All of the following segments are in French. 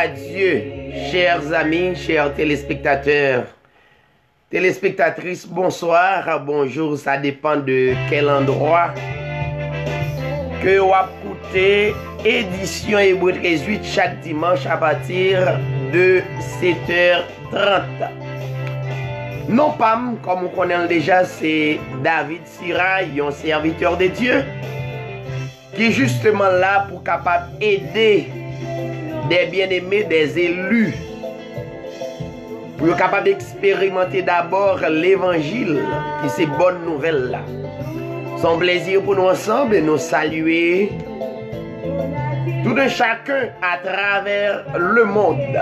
à Dieu, chers amis, chers téléspectateurs. Téléspectatrices, bonsoir, bonjour, ça dépend de quel endroit que vous écoutez édition Hébreu 18 chaque dimanche à partir de 7h30. Non pas, comme on connaît déjà, c'est David Sirail, un serviteur de Dieu, qui est justement là pour capable aider des bien-aimés, des élus, pour être capable d'expérimenter d'abord l'évangile, qui c'est bonne nouvelle là. C'est un plaisir pour nous ensemble de nous saluer, tout un chacun à travers le monde.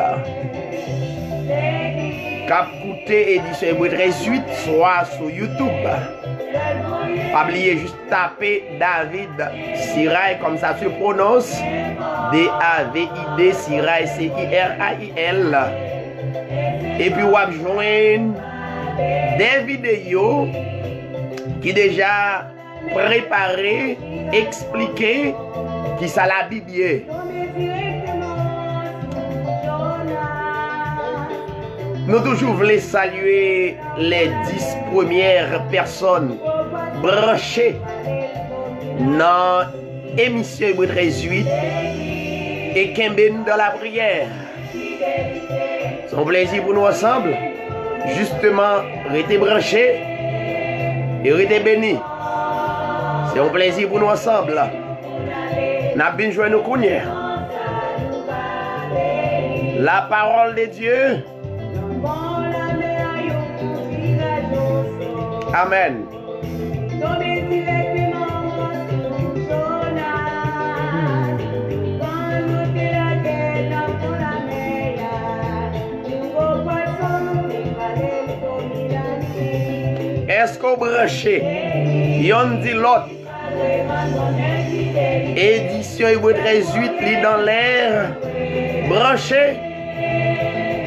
Cap écouter édition Hébreu 18, soit sur YouTube. Pas oublier juste taper David Sirail, comme ça se prononce. D-A-V-I-D Sirail, C-I-R-A-I-L. Et puis vous avez joindre des vidéos qui déjà préparées, expliquées, qui ça la Bible. Nous toujours voulons saluer les 10 premières personnes branchées dans l'émission Hébreu 18 et Kemben dans la prière. C'est un plaisir pour nous ensemble. Justement, restez branchés et restez bénis. C'est un plaisir pour nous ensemble. Nous avons bien joué nos cognères. La parole de Dieu. Amen. Est-ce qu'on branche? Yon dit l'autre. Édition Hébreu 18, lit dans l'air. Branché.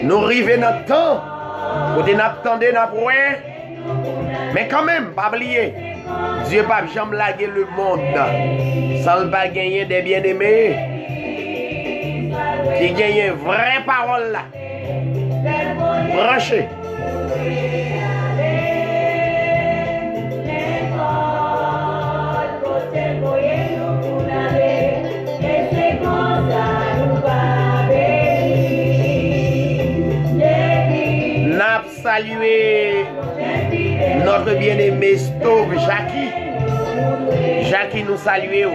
Nous arrivons dans le temps. Côté n'attendez n'a point. Mais quand même, pas oublier. Dieu pas jamais laguer le monde. Sans le pas gagner des bien-aimés. Qui gagnent vraie parole là. Branché. N'a salué notre bien-aimé Stove Jackie. Jackie nous salue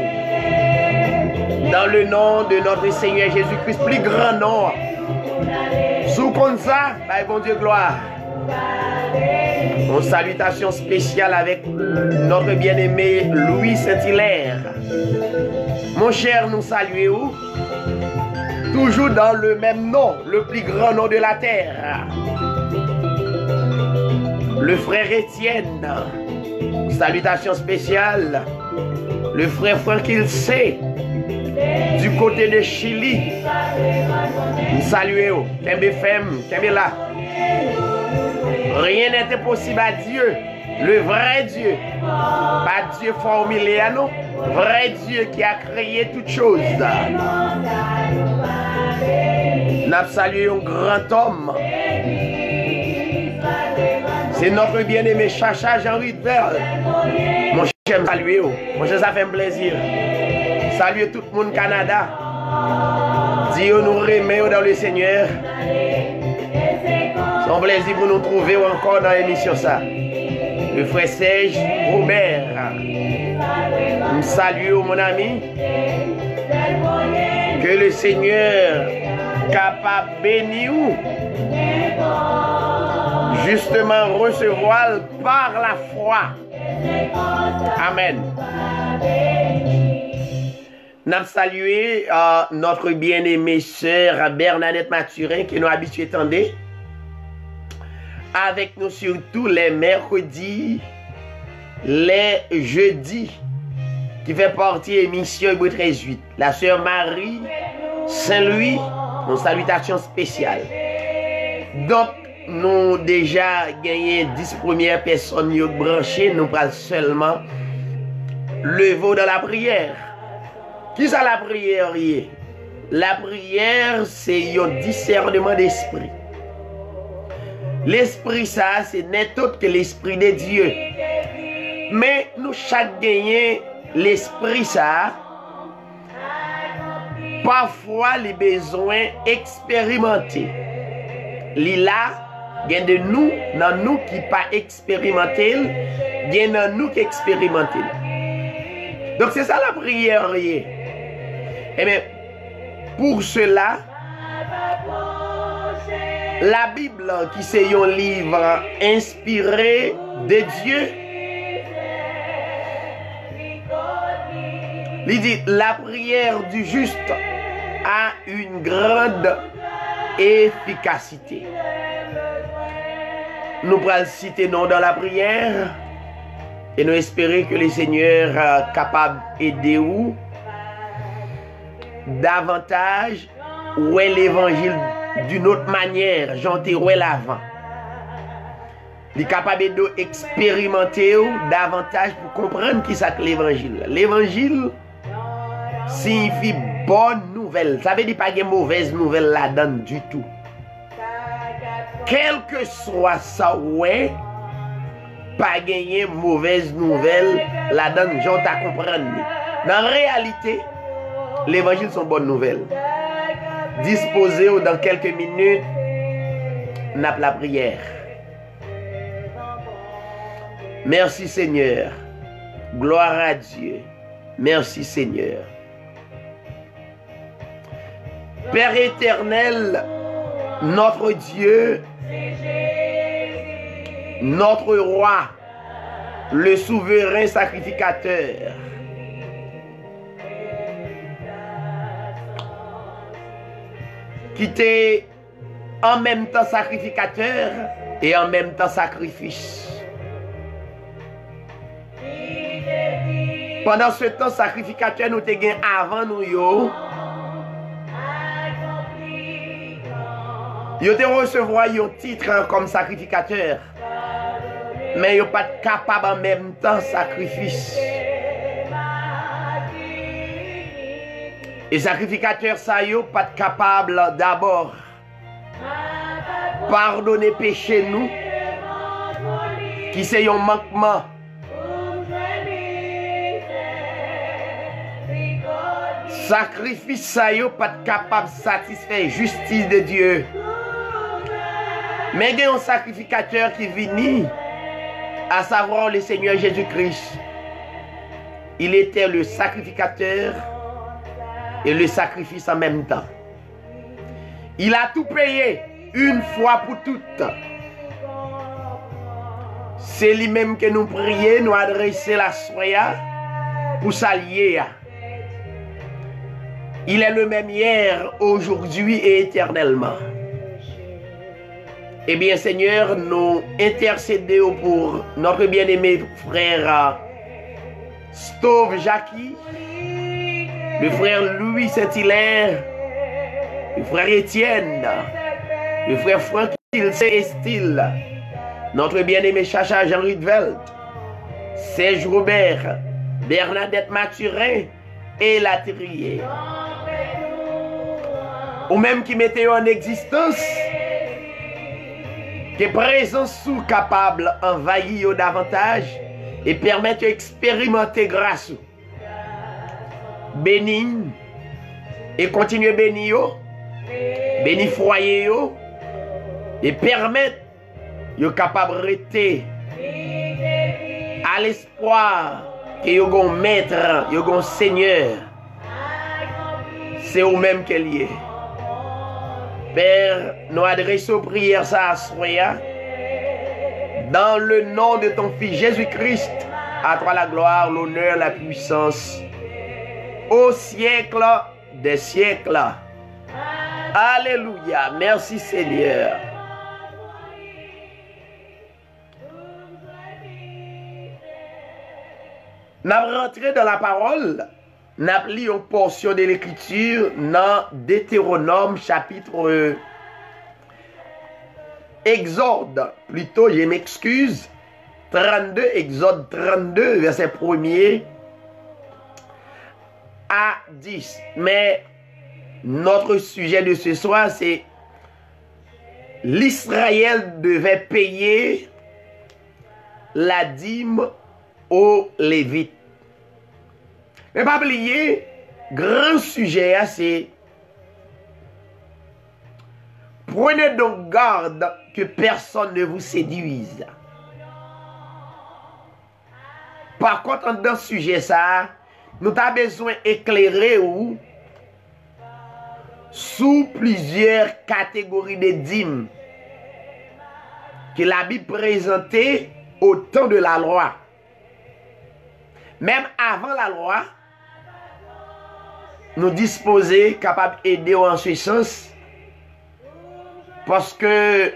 dans le nom de notre Seigneur Jésus-Christ, plus grand nom. Sous comme ça, bah, bon Dieu gloire. Une salutation spéciale avec notre bien-aimé Louis Saint-Hilaire. Mon cher, nous saluons toujours dans le même nom, le plus grand nom de la terre. Le frère Étienne, salutation spéciale. Le frère Franquil C, du côté de Chili. Nous saluons. Kembe Fem, Kembe là. Rien n'était possible à Dieu, le vrai Dieu. Pas Dieu formulé à nous, vrai Dieu qui a créé toutes choses. Nous saluons un grand homme. C'est notre bien-aimé Chacha Jean-Louis Verle. Mon cher, me saluer. Mon cher, ça fait un plaisir. Saluer tout le monde Canada. Dieu nous remet dans le Seigneur. C'est un plaisir pour nous trouver encore dans l'émission ça. Le frère Serge Robert. Nous saluons mon ami. Que le Seigneur capable bénir justement recevoir par la foi. Amen. Nous avons salué notre bien-aimée sœur Bernadette Mathurin qui nous a habitués à attendre. Avec nous surtout les mercredis, les jeudis, qui fait partie de l'émission Hébreu 18. La sœur Marie Saint-Louis, une salutation spéciale. Donc, nous déjà gagné 10 premières personnes branchées, nous parlons seulement lever dans la prière. Qui ça la prière? la prière, c'est un discernement d'esprit. L'esprit, ça, c'est n'est autre que l'esprit de Dieu. Mais nous, chaque gagnant, l'esprit, ça, parfois, les besoins expérimentés. Là, il y a de nous, dans nous qui pas expérimentés, il y a dans nous qui expérimentés. Donc, c'est ça la prière. Et bien, pour cela, la Bible, qui c'est un livre inspiré de Dieu, il dit, la prière du juste a une grande efficacité. Nous pourrons citer non dans la prière et nous espérer que le Seigneur est capable d'aider vous davantage ou l'évangile d'une autre manière, j'entends l'avant. Il est capable d'expérimenter davantage pour comprendre qui c'est l'évangile. L'évangile signifie bonne nouvelle. Ça veut dire pas de mauvaise nouvelle là-dedans du tout. Quel que soit ça, ouais, pas gagner mauvaise nouvelle là-dedans, j'entends comprendre. Dans la réalité, l'évangile sont bonnes nouvelles. Disposez dans quelques minutes, n'a la prière. Merci Seigneur. Gloire à Dieu. Merci Seigneur. Père éternel, notre Dieu, notre roi, le souverain sacrificateur, qui était en même temps sacrificateur et en même temps sacrifice. Pendant ce temps sacrificateur, nous te gain avant nous yo. Yo te recevoir un titre comme sacrificateur. Mais yo pas capable en même temps sacrifice. Et sacrificateur ça yo pas capable d'abord pardonner péché nous qui c'est un manquement. Sacrifice ça yo pas capable de satisfaire justice de Dieu. Mais il y a un sacrificateur qui vient, à savoir le Seigneur Jésus-Christ. Il était le sacrificateur et le sacrifice en même temps. Il a tout payé une fois pour toutes. C'est lui-même que nous prions, nous adresser la soya pour s'allier. Il est le même hier, aujourd'hui et éternellement. Eh bien, Seigneur, nous intercédons pour notre bien-aimé frère Stove Jackie, le frère Louis Saint-Hilaire, le frère Étienne, le frère Franck Estil, notre bien-aimé Chacha Jean Rietveld, Serge Robert, Bernadette Mathurin et Latrier. Ou même qui mettait en existence, que présence sous capable envahir davantage et permettre d'expérimenter grâce. Béni et continuer béni béni foyer et permettre de capable rester à l'espoir que yo gon maître, yo gon seigneur. C'est au même qu'elle y est. Père, nous adressons prière ça à Soya. Dans le nom de ton Fils Jésus-Christ, à toi la gloire, l'honneur, la puissance, au siècle des siècles. Alléluia. Merci Seigneur. Nous rentrons dans la parole. Nous avons une portion de l'écriture dans Deutéronome chapitre Exode, plutôt je m'excuse, 32, Exode 32, verset 1er à 10. Mais Notre sujet de ce soir, c'est l'Israël devait payer la dîme aux Lévites. Mais pas oublier, grand sujet, c'est prenez donc garde que personne ne vous séduise. Par contre, dans ce sujet, ça, nous avons besoin d'éclairer ou sous plusieurs catégories de dîmes que la Bible présentait au temps de la loi. Même avant la loi, nous disposer capables d'aider en ce sens parce que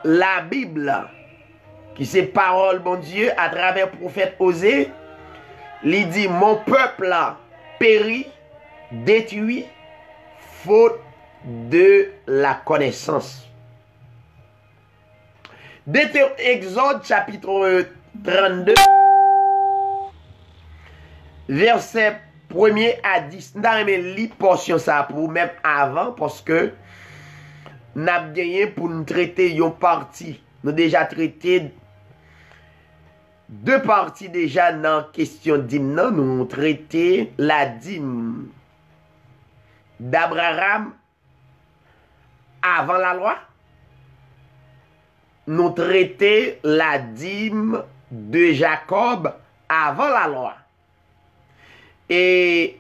la Bible, qui c'est parole, bon Dieu, à travers le prophète Osée, il dit, mon peuple périt, détruit, faute de la connaissance. Exode chapitre 32, verset 1er à 10. Nous avons lu portion ça pour même avant parce que nous avons gagné pour nous traiter une partie. Nous avons déjà traité deux parties déjà dans la question dîme. Nous avons traité la dîme d'Abraham avant la loi. Nous traité la dîme de Jacob avant la loi. Et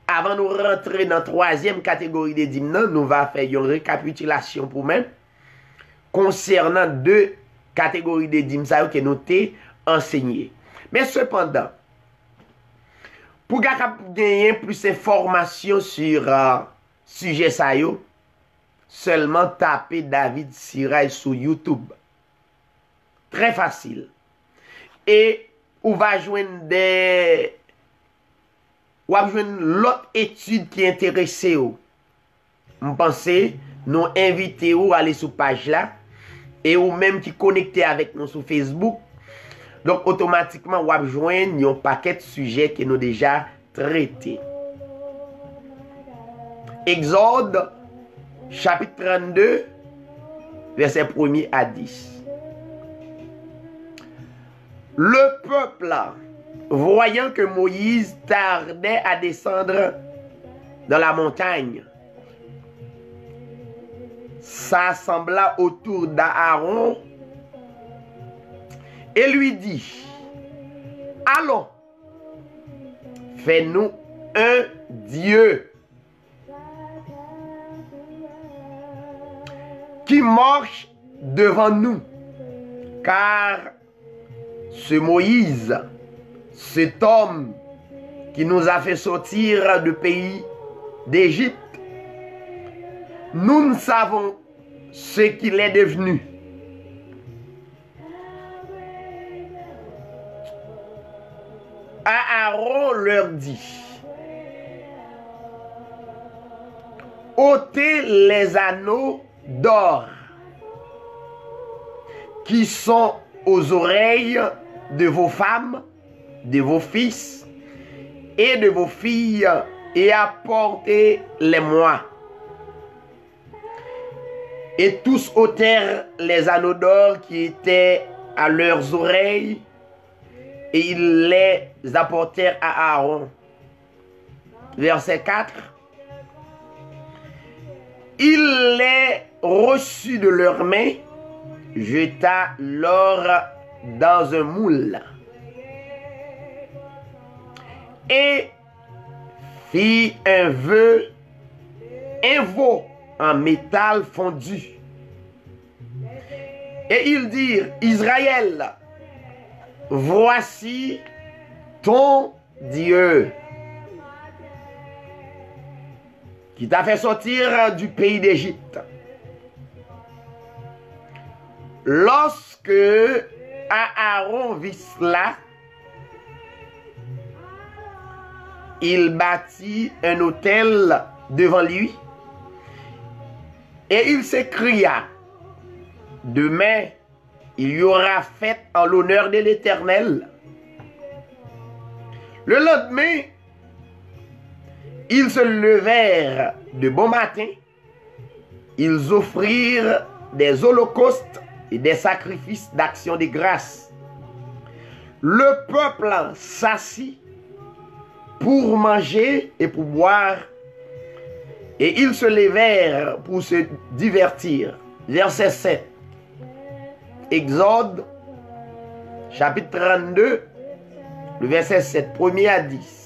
avant de rentrer dans la troisième catégorie des dîmes, nous allons faire une récapitulation pour même concernant deux catégories de dîmes que nous avons enseignées. Mais cependant, pour gagner plus d'informations sur sujet ça, seulement taper David Siray sur YouTube. Très facile. Et on va joindre l'autre étude qui intéresse vous. Je pense nous inviter à aller sur page là et ou même qui connecter avec nous sur Facebook. Donc automatiquement on va joindre un paquet de sujets que nous déjà traités. Exode chapitre 32 verset 1er à 10. Le peuple, voyant que Moïse tardait à descendre dans la montagne, s'assembla autour d'Aaron et lui dit, allons, fais-nous un Dieu qui marche devant nous, car ce Moïse, cet homme qui nous a fait sortir du pays d'Égypte, nous ne savons ce qu'il est devenu. Aaron leur dit, ôtez les anneaux d'or qui sont aux oreilles de vos femmes, de vos fils et de vos filles et apportez-les-moi. Et tous ôtèrent les anneaux d'or qui étaient à leurs oreilles et ils les apportèrent à Aaron. Verset 4. Il les reçut de leurs mains, jeta l'or dans un moule et fit un veau en métal fondu. Et ils dirent, Israël, voici ton Dieu qui t'a fait sortir du pays d'Égypte. Lorsque Aaron vit cela, il bâtit un autel devant lui et il s'écria, demain, il y aura fête en l'honneur de l'Éternel. Le lendemain, Ils se levèrent de bon matin, ils offrirent des holocaustes et des sacrifices d'action de grâce. Le peuple s'assit pour manger et pour boire, et ils se levèrent pour se divertir. Verset 7. Exode, chapitre 32, le verset 7, 1er à 10.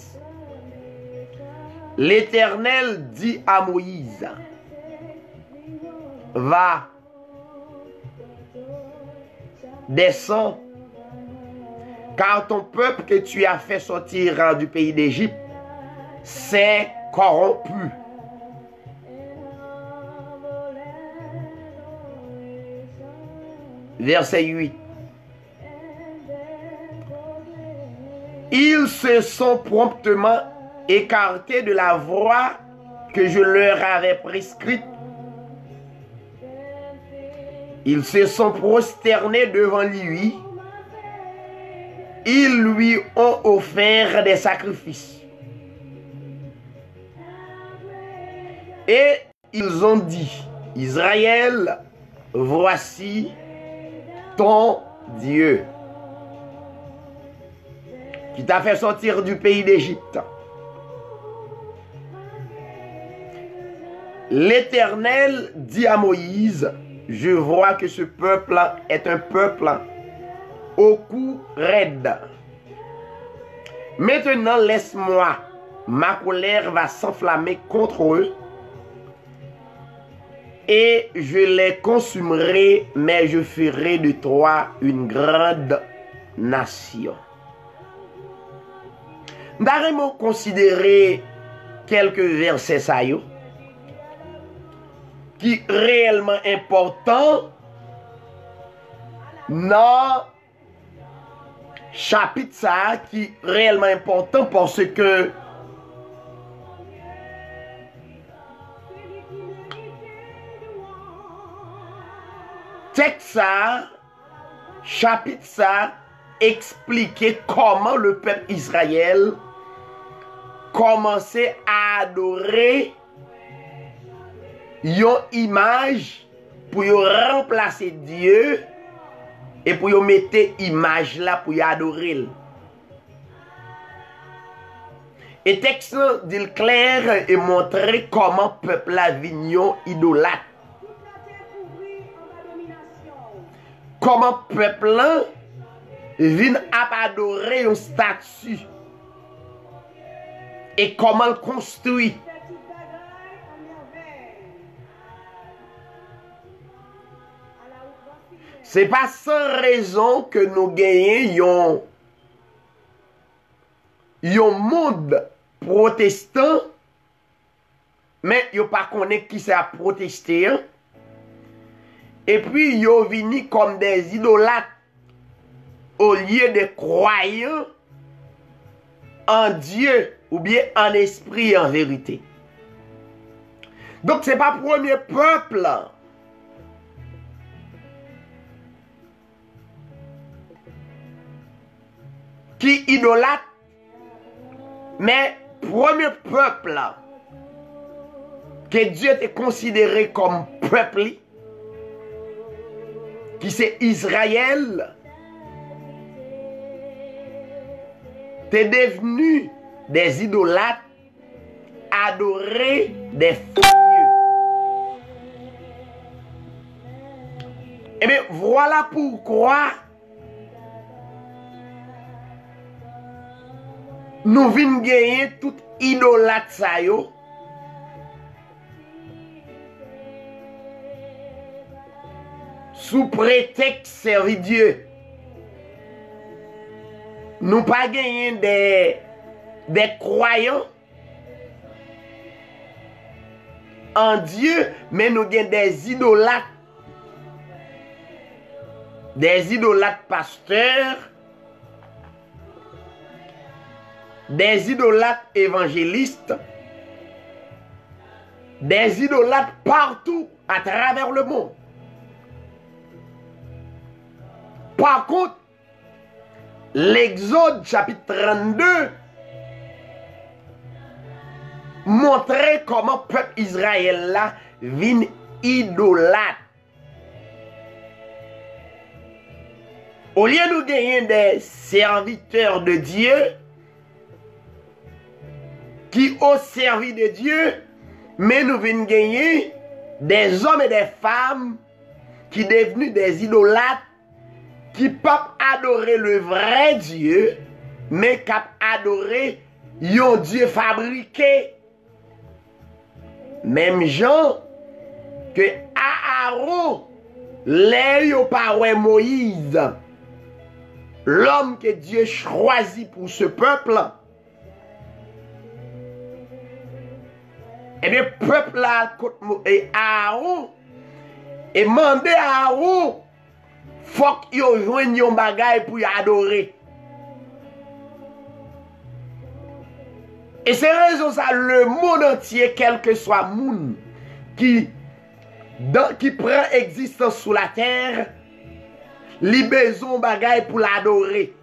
L'Éternel dit à Moïse, va, descends, car ton peuple que tu as fait sortir du pays d'Égypte s'est corrompu. Verset 8. Ils se sont promptement écartés de la voie que je leur avais prescrite. Ils se sont prosternés devant lui. Ils lui ont offert des sacrifices. Et ils ont dit, Israël, voici ton Dieu, qui t'a fait sortir du pays d'Égypte. L'Éternel dit à Moïse, je vois que ce peuple est un peuple au cou raide. Maintenant, laisse-moi, ma colère va s'enflammer contre eux et je les consumerai, mais je ferai de toi une grande nation. Nous allons considérer quelques versets qui sont réellement importants dans chapitre ça, qui est réellement important parce que texte ça, chapitre ça, expliquer comment le peuple Israël commençait à adorer une image pour remplacer Dieu et pour mettre image là pour adorer. Et texte dit clair et montrer comment le peuple a vignon idolâtre. Comment le peuple vient à adorer un statut. Et comment le construit. C'est pas sans raison que nous gagnons un monde protestant, mais yo pas connaît qui c'est à protester. Et puis yo vini comme des idolâtres au lieu de croyants en Dieu ou bien en esprit en vérité. Donc c'est pas le premier peuple qui idolâtre, mais premier peuple que Dieu a considéré comme peuple, qui c'est Israël, t'es devenu des idolâtres, adorer des fous. Et bien voilà pourquoi nous venons gagner tout idolâtre ça yo. Sous prétexte servir Dieu. Nous pas gagner des croyants en Dieu, mais nous gagnons des idolâtres. Des idolâtres pasteurs, des idolâtres évangélistes, des idolâtres partout à travers le monde. Par contre, l'Exode chapitre 32 montrer comment peuple Israël là vient idolâtre. Au lieu de nous gagner des serviteurs de Dieu qui ont servi de Dieu, mais nous venons gagner des hommes et des femmes qui sont devenus des idolâtres, qui ne peuvent pas adorer le vrai Dieu, mais qui adorer un Dieu fabriqué. Même gens que Aaron, les pas Moïse, l'homme que Dieu choisit pour ce peuple, et bien, le peuple là, et Aaron, et demandé à Aaron, faut qu'il joigne un bagage pour y adorer. Et c'est raison ça, le monde entier, quel que soit le monde qui prend existence sous la terre, li besoin bagay pour l'adorer.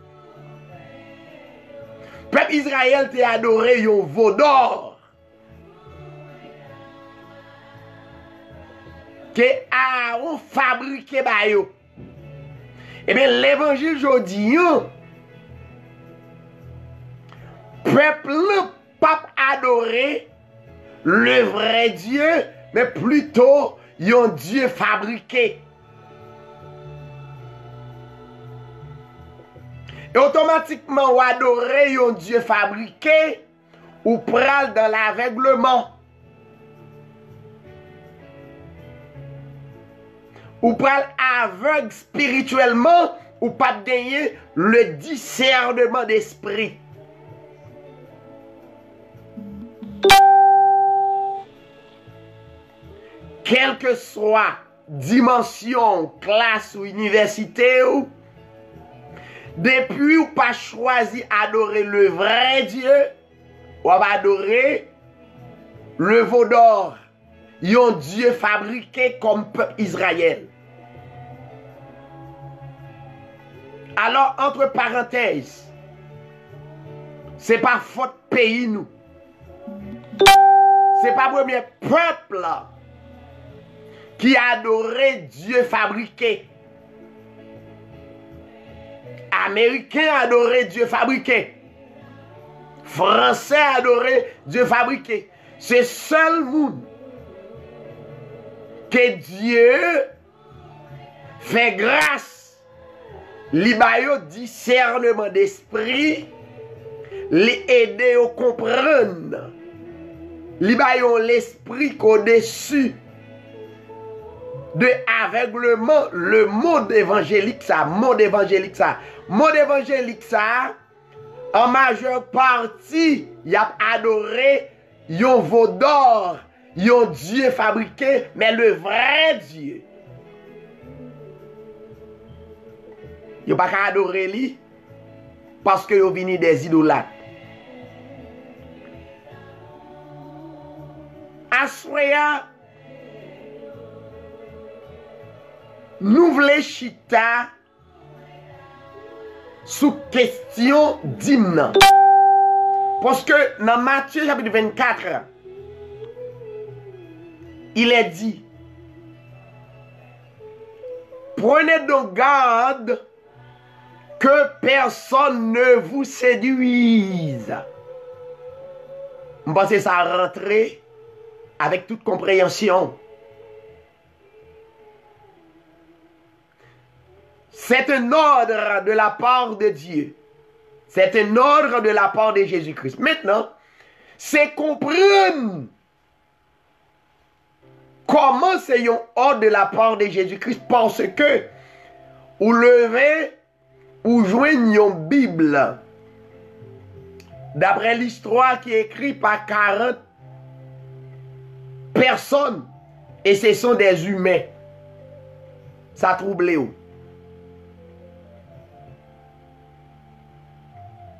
Peuple Israël te adoré yon veau d'or que Aaron fabriqué ba yo. Et bien l'évangile jodi yon peuple pas adorer le vrai Dieu, mais plutôt yon Dieu fabriqué. Et automatiquement, ou adorer un Dieu fabriqué, ou pral dans l'aveuglement. Ou pral aveugle spirituellement, ou pas gagner le discernement d'esprit. Quelle que soit dimension, classe ou université, ou depuis ou pas choisi adorer le vrai Dieu, ou va adorer le veau d'or, un Dieu fabriqué comme peuple Israël. Alors, entre parenthèses, c'est pas faute pays nous. C'est pas le premier peuple qui a adoré Dieu fabriqué. Américains adoraient Dieu fabriqué. Français adoraient Dieu fabriqué. C'est seul monde que Dieu fait grâce. Li bayo discernement d'esprit, li aider à comprendre. Li bayo l'esprit qu'au-dessus de aveuglement, le monde évangélique ça, Monde évangélique ça, en majeure partie, y a adoré yon veau d'or, yon Dieu fabriqué, mais le vrai Dieu. Yon pas qu'à adorer lui parce que yon vini des idolâtres. Assoya, nous voulons chita sous question d'hymne. Parce que dans Matthieu chapitre 24, il est dit, prenez donc garde que personne ne vous séduise. Je pense que ça rentrer avec toute compréhension. C'est un ordre de la part de Dieu. C'est un ordre de la part de Jésus-Christ. Maintenant, c'est comprendre comment c'est un ordre de la part de Jésus-Christ parce que ou levez ou joignez une Bible. D'après l'histoire qui est écrite par 40 personnes et ce sont des humains. Ça trouble où?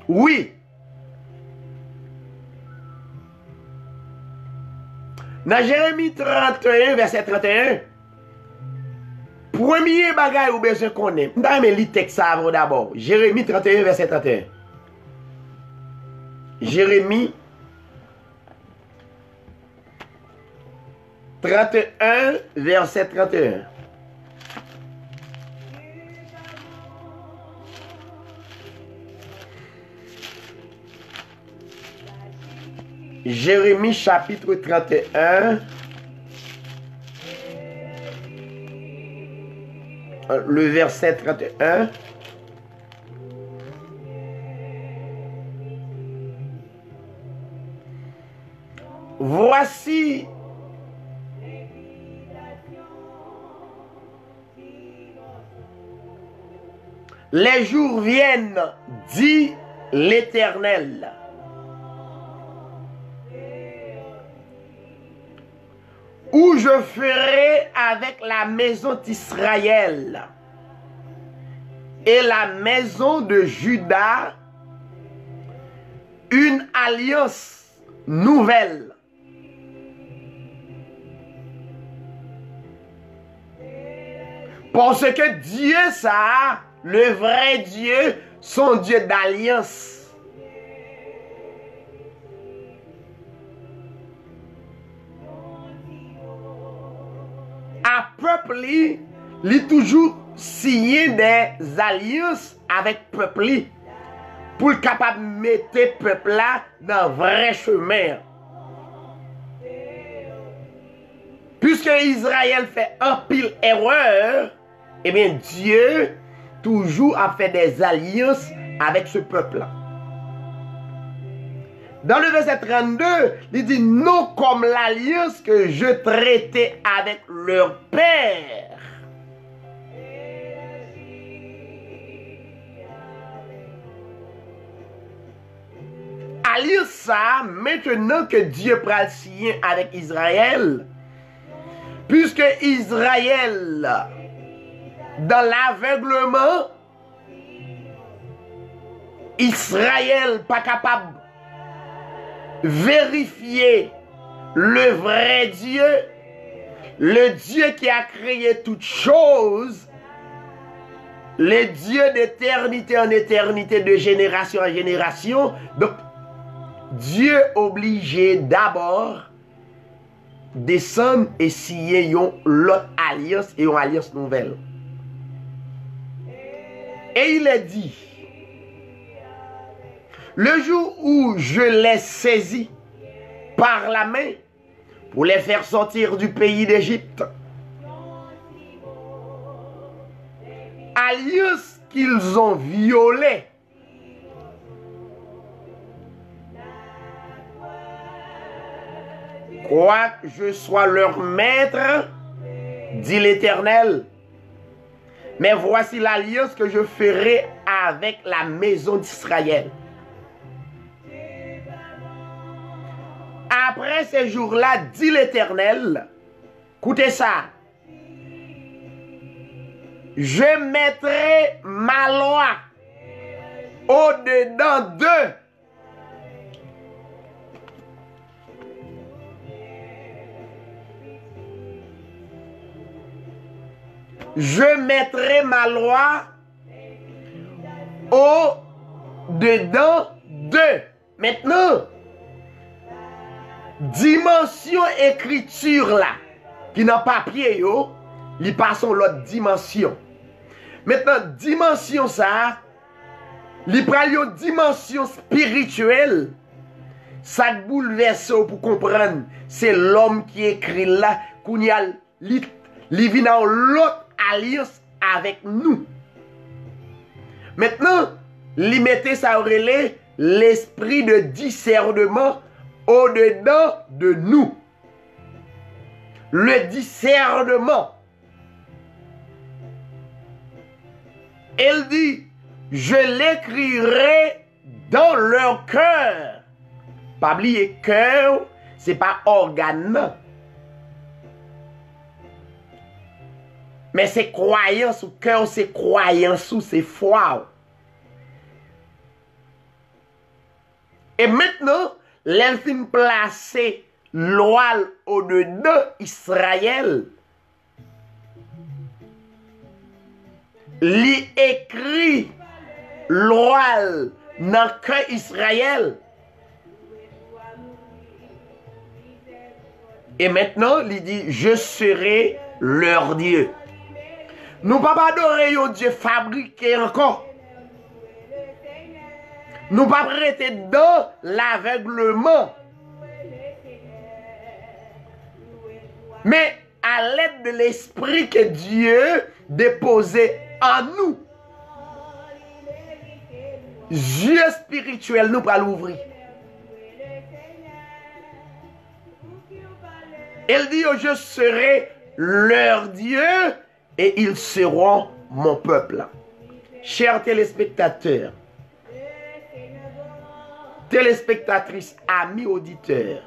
Oui. Dans Jérémie 31, verset 31, premier bagay ou besoin qu'on aime. Nous allons lire le texte d'abord. Jérémie 31, verset 31. Jérémie 31, verset 31. Jérémie chapitre 31, le verset 31. Voici les jours viennent, dit l'Éternel, où je ferai avec la maison d'Israël et la maison de Juda une alliance nouvelle. Parce que Dieu, ça, le vrai Dieu, son Dieu d'alliance. À peuple, il toujours signé des alliances avec peuple pour être capable de mettre peuple là dans le vrai chemin. Puisque Israël fait un pile erreur, eh bien Dieu toujours a fait des alliances avec ce peuple-là. Dans le verset 32, il dit non comme l'alliance que je traitais avec leur père. Alliance ça, maintenant que Dieu prend le signer avec Israël, puisque Israël, dans l'aveuglement, Israël pas capable de vérifier le vrai Dieu, le Dieu qui a créé toutes choses, le Dieu d'éternité en éternité, de génération en génération. Donc, Dieu obligé d'abord descendre et signer l'autre alliance et une alliance nouvelle. Et il est dit, le jour où je les saisis par la main pour les faire sortir du pays d'Égypte, alliance qu'ils ont violée, quoique je sois leur maître, dit l'Éternel, mais voici l'alliance que je ferai avec la maison d'Israël. Après ces jours-là, dit l'Éternel, écoutez ça, je mettrai ma loi au-dedans d'eux. Je mettrai ma loi au-dedans d'eux. Maintenant, dimension écriture là, qui n'a pas papier, il passe l'autre dimension. Maintenant, dimension ça, il prend une dimension spirituelle. Ça bouleverse pour comprendre. C'est l'homme qui écrit là, qu'il y a vient dans l'autre alliance avec nous. Maintenant, il mettait ça au relais, l'esprit de discernement au-dedans de nous. Le discernement. Elle dit, je l'écrirai dans leur cœur. Pas oublier cœur, c'est pas organe. Mais c'est croyance, ou cœur, c'est croyance, ou c'est foi. Et maintenant, l'elfine placé l'oile au-dedans Israël. Li écrit l'oile dans le cœur Israël. Et maintenant, il dit, je serai leur Dieu. Nous ne pouvons pas adorer un Dieu fabriqué encore. Nous ne pouvons pas rester dans l'aveuglement. Mais à l'aide de l'esprit que Dieu déposait en nous, yeux spirituels nous pour l'ouvrir. Il dit, oh, je serai leur Dieu et ils seront mon peuple. Chers téléspectateurs, téléspectatrices, amis auditeurs,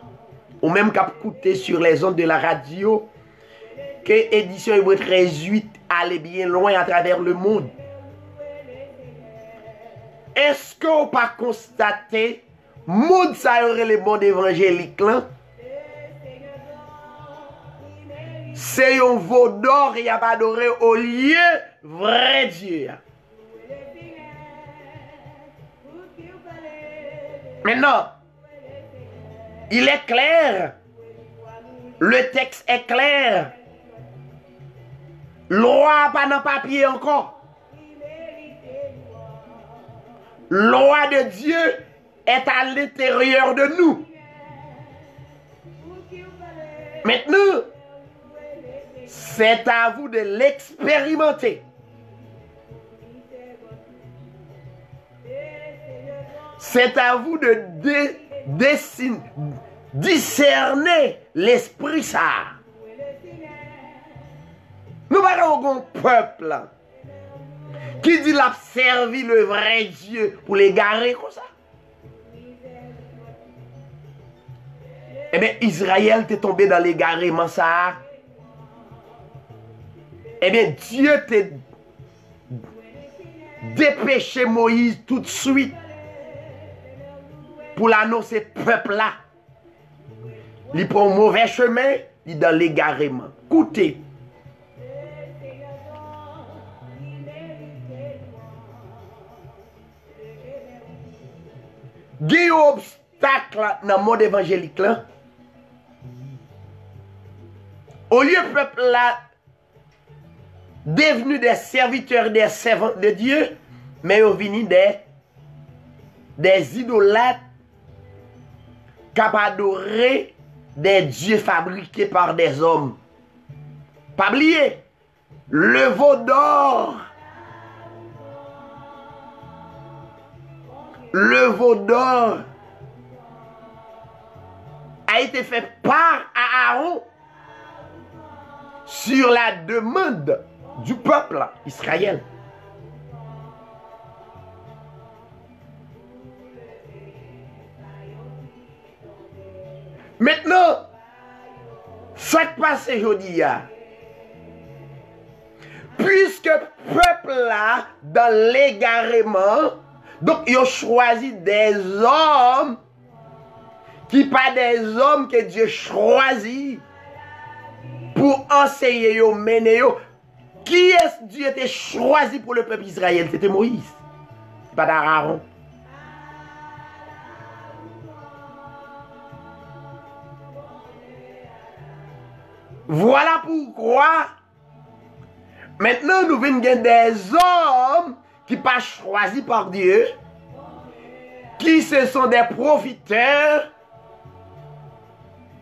ou même qu'à écouter sur les ondes de la radio, que Édition Hébreu 13:8 allait bien loin à travers le monde. Est-ce qu'on pas constaté, monde ça aurait les bons évangéliques là? C'est un veau d'or et a pas adoré au lieu vrai Dieu. Maintenant, il est clair. Le texte est clair. Loi pas dans papier encore. Loi de Dieu est à l'intérieur de nous. Maintenant, c'est à vous de l'expérimenter. C'est à vous de discerner l'esprit ça. Nous avons un peuple qui dit l'a servi le vrai Dieu pour l'égarer comme ça. Eh bien, Israël t'est tombé dans l'égarement ça. Eh bien, Dieu t'a dépêché Moïse tout de suite pour l'annoncer peuple là. Il prend un mauvais chemin, il est dans l'égarement. Écoutez. Il y a un obstacle dans le monde évangélique là. Au lieu de peuple là devenu des serviteurs, des servants de Dieu, mais ils sont venus des idolâtres capables d'adorer des dieux fabriqués par des hommes. Pas oublier, le veau d'or. Le veau d'or a été fait par Aaron sur la demande du peuple Israël. Maintenant, ce qui passe aujourd'hui, puisque le peuple là, dans l'égarement, donc ils ont choisi des hommes qui pas des hommes que Dieu choisit pour enseigner, mener. Qui est-ce que Dieu était choisi pour le peuple Israël? C'était Moïse, pas d'Aaron. Voilà pourquoi maintenant nous venons des hommes qui ne sont pas choisis par Dieu, qui ce sont des profiteurs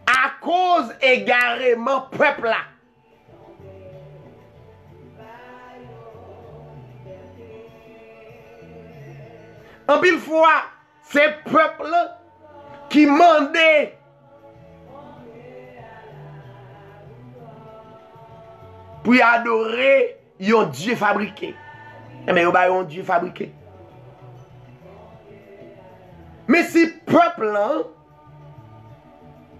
à cause égarément peuple là. En pile fois, ces peuples qui demandaient pour adorer un Dieu fabriqué. Mais il y a un Dieu fabriqué. Mais si peuple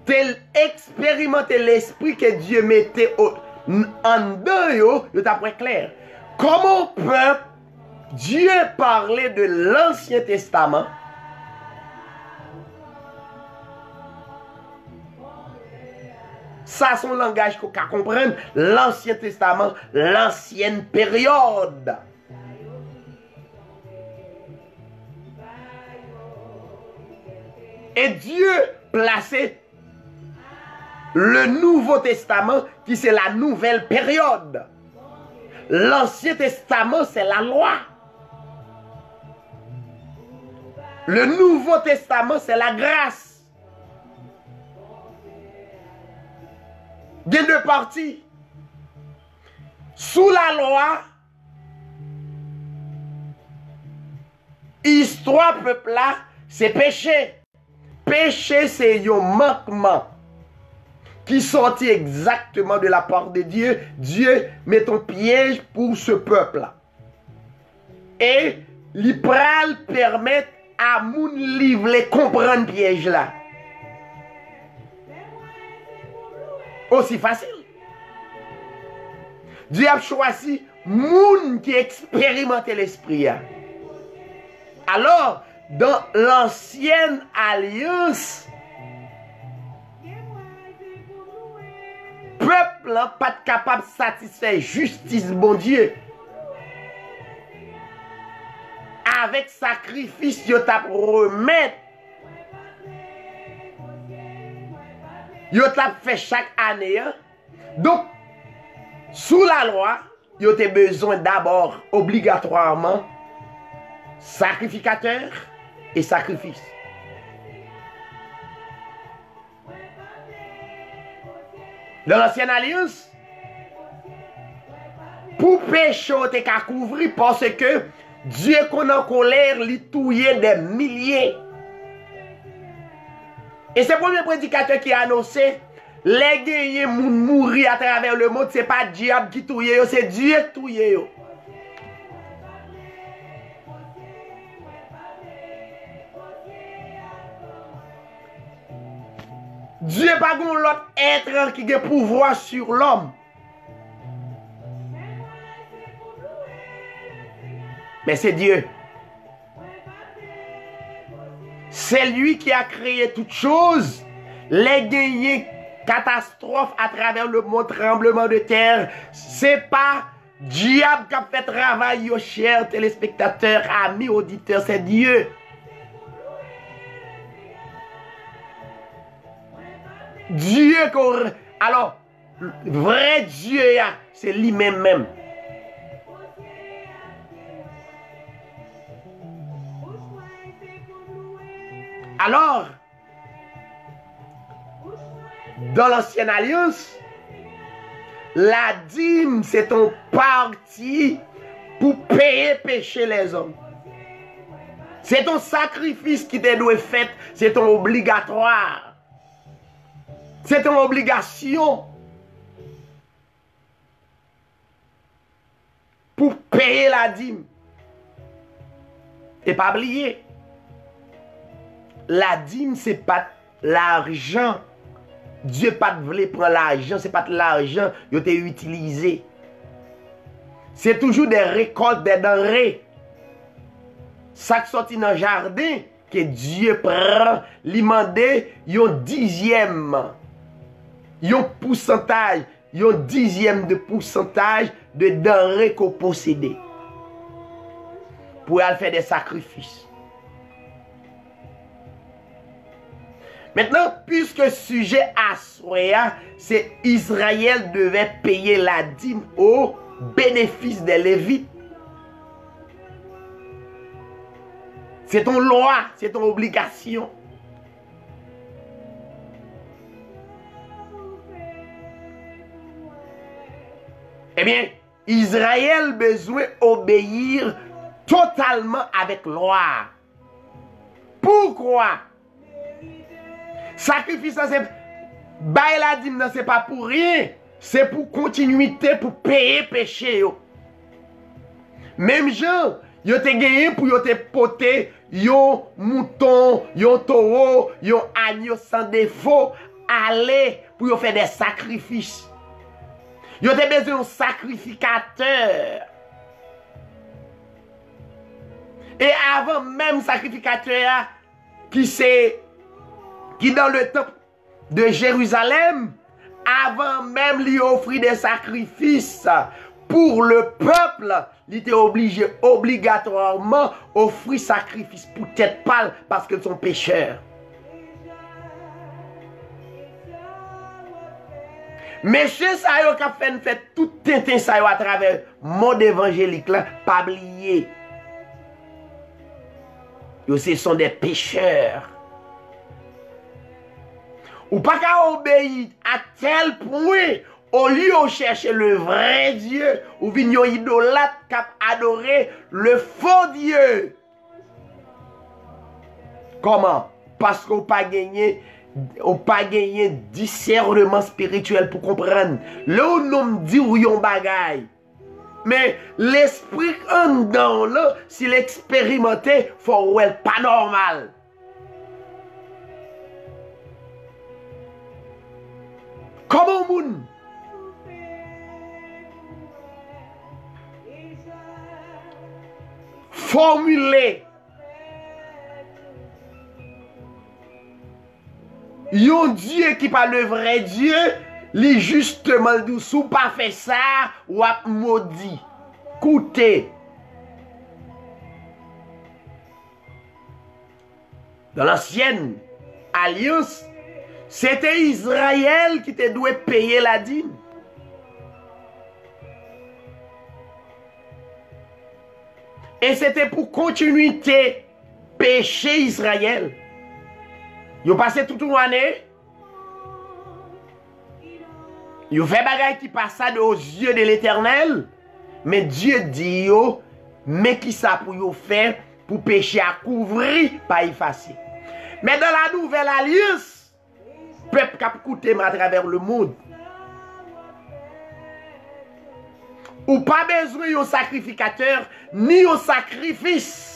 tel expérimenter l'esprit que Dieu mettait en dedans, il est clair. Comment peuple Dieu parlait de l'Ancien Testament. Ça, son langage qu'on peut comprendre. L'Ancien Testament, l'ancienne période. Et Dieu plaçait le Nouveau Testament qui c'est la nouvelle période. L'Ancien Testament c'est la loi. Le Nouveau Testament c'est la grâce. Il y a deux parties. Sous la loi, histoire peuple là, c'est péché. Péché, c'est un manquement qui sortit exactement de la part de Dieu. Dieu met un piège pour ce peuple-là. Et l'ipral permet à moun livre comprendre piège là. Aussi facile. Dieu a choisi moun qui expérimente l'esprit. Alors, dans l'ancienne alliance, peuple n'a pas capable de satisfaire justice, bon Dieu. Avec sacrifice, yo tap remettre. Yo tap fait chaque année. Donc, sous la loi, yo te besoin d'abord, obligatoirement, sacrificateur et sacrifice. Dans l'ancienne alliance, pour péché, on te couvrir parce que Dieu qu'on en colère, lui touillait des milliers. Et c'est le premier prédicateur qui a annoncé, les guerriers mourir à travers le monde, ce n'est pas diable qui touille, c'est Dieu qui touille. Dieu n'est pas l'autre être qui a pouvoir sur l'homme. Mais c'est Dieu. C'est lui qui a créé toutes choses. Les guerriers, catastrophes à travers le monde, tremblement de terre. C'est pas diable qui a fait travail, chers téléspectateurs, amis, auditeurs. C'est Dieu. Dieu, alors, vrai Dieu, c'est lui-même même. Alors, dans l'ancienne alliance, la dîme, c'est ton parti pour payer péché les hommes. C'est ton sacrifice qui te doit être fait, c'est ton obligatoire. C'est ton obligation pour payer la dîme. Et pas oublier, la dîme, ce n'est pas l'argent. Dieu pas voulu prendre l'argent, ce n'est pas l'argent qui a été utilisé. C'est toujours des récoltes, des denrées. Ça qui sorti dans le jardin, que Dieu prend, lui demande un dixième. Un pourcentage, un dixième de pourcentage de denrées qu'on possède. Pour aller faire des sacrifices. Maintenant, puisque le sujet à Soya, c'est Israël devait payer la dîme au bénéfice des Lévites. C'est ton loi, c'est ton obligation. Eh bien, Israël besoin obéir totalement avec loi. Pourquoi? Sacrifice, c'est bail la dîme, c'est pas pour rien. C'est pour continuité, pour payer péché. Yo. Même gens, yo te gagné pour yo te poter yon mouton, yon taureau, yon agneau sans défaut, aller pour yo faire des sacrifices. Yo te besoin d'un sacrificateur. Et avant même sacrificateur qui dans le temple de Jérusalem, avant même lui offrir des sacrifices pour le peuple, il était obligé obligatoirement offrir sacrifice pour tête pâle parce qu'ils sont pécheurs. Monsieur ça yo qui fait tout tintin ça yo à travers monde évangélique là, pas oublier. Yo ce sont des pécheurs. Ou pas qu'à obéir à tel point, au lieu de chercher le vrai Dieu, ou venir idolâtre qui adorer le faux Dieu. Comment? Parce qu'on pas gagné discernement spirituel pour comprendre. Là où nous dit où yon bagay. Mais l'esprit en dedans là, s'il expérimenté, faut ouais pas normal. Comment moun? Formuler yon Dieu qui parle le vrai Dieu, li justement dit sou pas fait ça, ou ap maudit. Écoutez. Dans l'ancienne alliance, c'était Israël qui te devait payer la dîme. Et c'était pour continuité péché Israël. Ils ont passé toute une année. Ils ont fait bagaille qui passe aux yeux de l'Éternel. Mais Dieu dit, mais qui ça pour vous faire pour pécher à couvrir, pas effacer. Mais dans la nouvelle alliance, peuple qui a écouté à travers le monde. Ou pas besoin d'un sacrificateur, ni un sacrifice.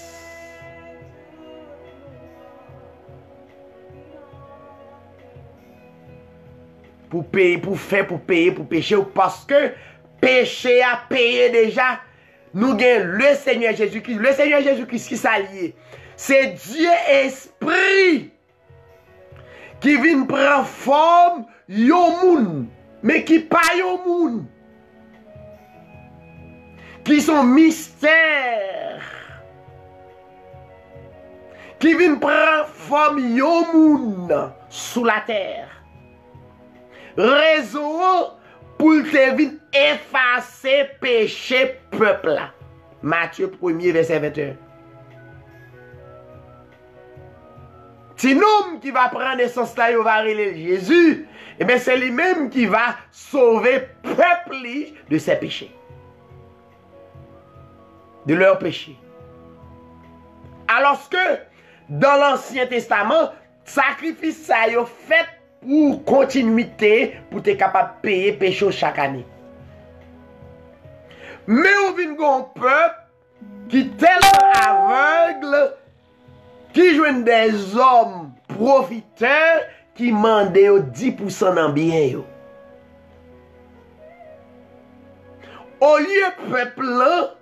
Pour payer, pour pécher, parce que péché a payé déjà. Nous avons le Seigneur Jésus-Christ. Le Seigneur Jésus-Christ qui s'allie. C'est Dieu Esprit qui vient prendre forme yon moun, mais qui pas yon moun. Qui sont mystères. Qui viennent prendre forme yon moun sous la terre. Raison pour te venir effacer péché peuple là. Matthieu 1er verset 21. Si l'homme qui va prendre naissance là, il va relayer Jésus, et bien c'est lui-même qui va sauver peuple de ses péchés. De leurs péchés. Alors que dans l'Ancien Testament, sacrifice ça yo fait pour continuité, pour être capable de payer péché chaque année. Mais on vient un peuple qui est tellement aveugle, qui joue des hommes profiteurs qui mandent 10% dans bien yo. Au lieu peuple là,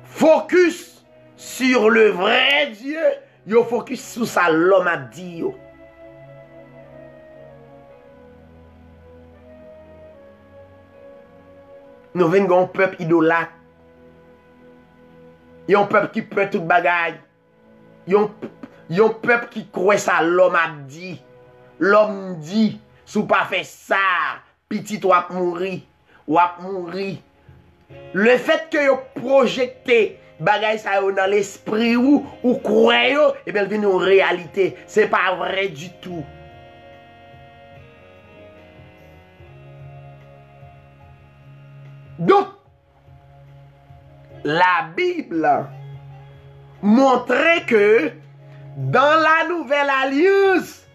focus sur le vrai Dieu, yo focus sur ça l'homme a dit yo. Nous venons un peuple idolâtre. Il y a un peuple qui peut tout bagaille. Il y a un peuple qui croit ça l'homme a dit. L'homme dit, si vous pas fait ça, petit ou ap mourir. Ou ap mourir. Le fait que vous projetez bagaille ça dans l'esprit ou croyez, et bien vient en réalité. C'est pas vrai du tout. Donc, la Bible montrait que dans la nouvelle alliance,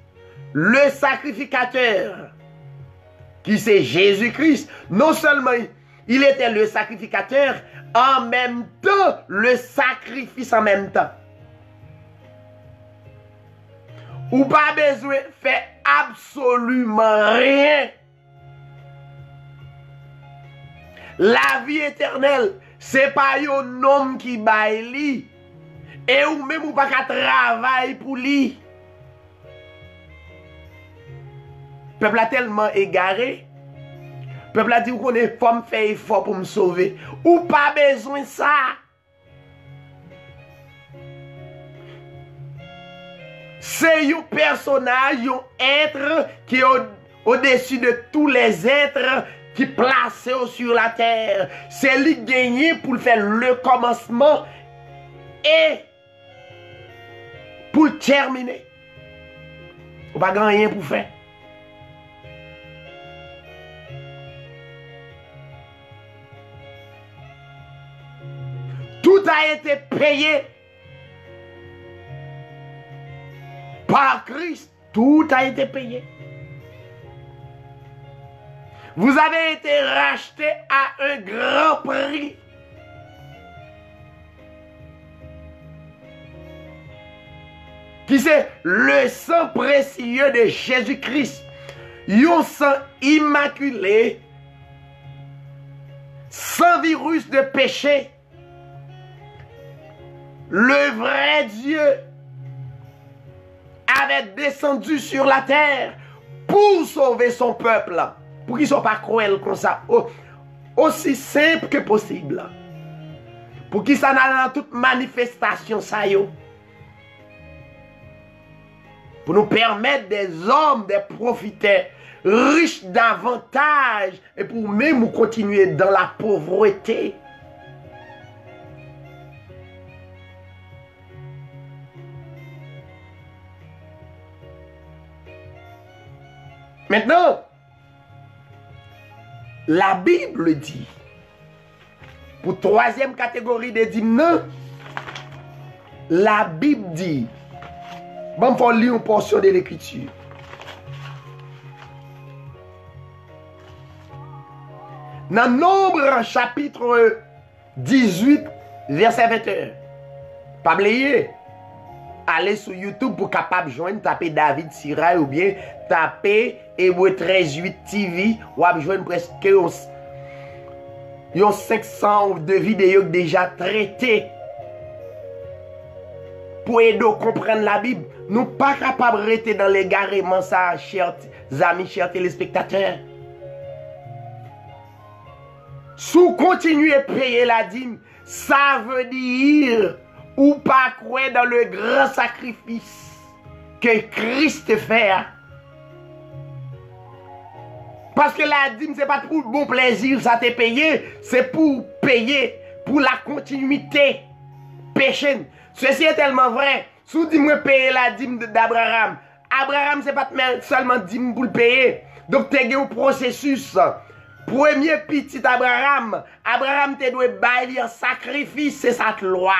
le sacrificateur, qui c'est Jésus-Christ, non seulement il était le sacrificateur, en même temps, le sacrifice en même temps. Ou pas besoin de faire absolument rien. La vie éternelle, c'est pas un homme qui baille li. Et ou même ou pas qu'à travailler pour lui. Peuple a tellement égaré. Peuple a dit qu'on est femme fait effort pour me sauver. Ou pas besoin de ça. C'est un personnage, un être qui au-dessus de tous les êtres qui placent sur la terre. C'est lui gagné pour faire le commencement et pour terminer. On va pas rien pour faire. Tout a été payé par Christ. Tout a été payé. Vous avez été racheté à un grand prix. Qui c'est le sang précieux de Jésus-Christ. Un sang immaculé, sans virus de péché. Le vrai Dieu avait descendu sur la terre pour sauver son peuple. Pour qu'ils ne soient pas cruels comme ça. Aussi simple que possible. Pour qu'ils s'en aillent dans toute manifestation, ça y est. Pour nous permettre des hommes, des profiteurs, riches d'avantages, et pour même continuer dans la pauvreté. Maintenant, la Bible dit, pour troisième catégorie des dîmes, la Bible dit, bon, il faut lire une portion de l'écriture. Dans Nombre chapitre 18, verset 21, pas oublier, allez sur YouTube pour capable joindre, taper David Sirail ou bien taper Hébreu 13:8 TV, ou joindre presque 500 de vidéos déjà traitées pour aider à comprendre la Bible. Nous ne sommes pas capables de rester dans l'égarement, ça, chers amis, chers téléspectateurs. Si vous continuez à payer la dîme, ça veut dire ou pas croire dans le grand sacrifice que Christ fait. Parce que la dîme, ce n'est pas pour le bon plaisir, ça t'est payé, c'est pour payer, pour la continuité. Péché. Ceci est tellement vrai. Si vous dites payer la dîme d'Abraham, Abraham, ce n'est pas seulement dîme pour le payer. Donc, tu as un processus. Premier petit Abraham, Abraham te doit bailler un sacrifice, c'est sa loi.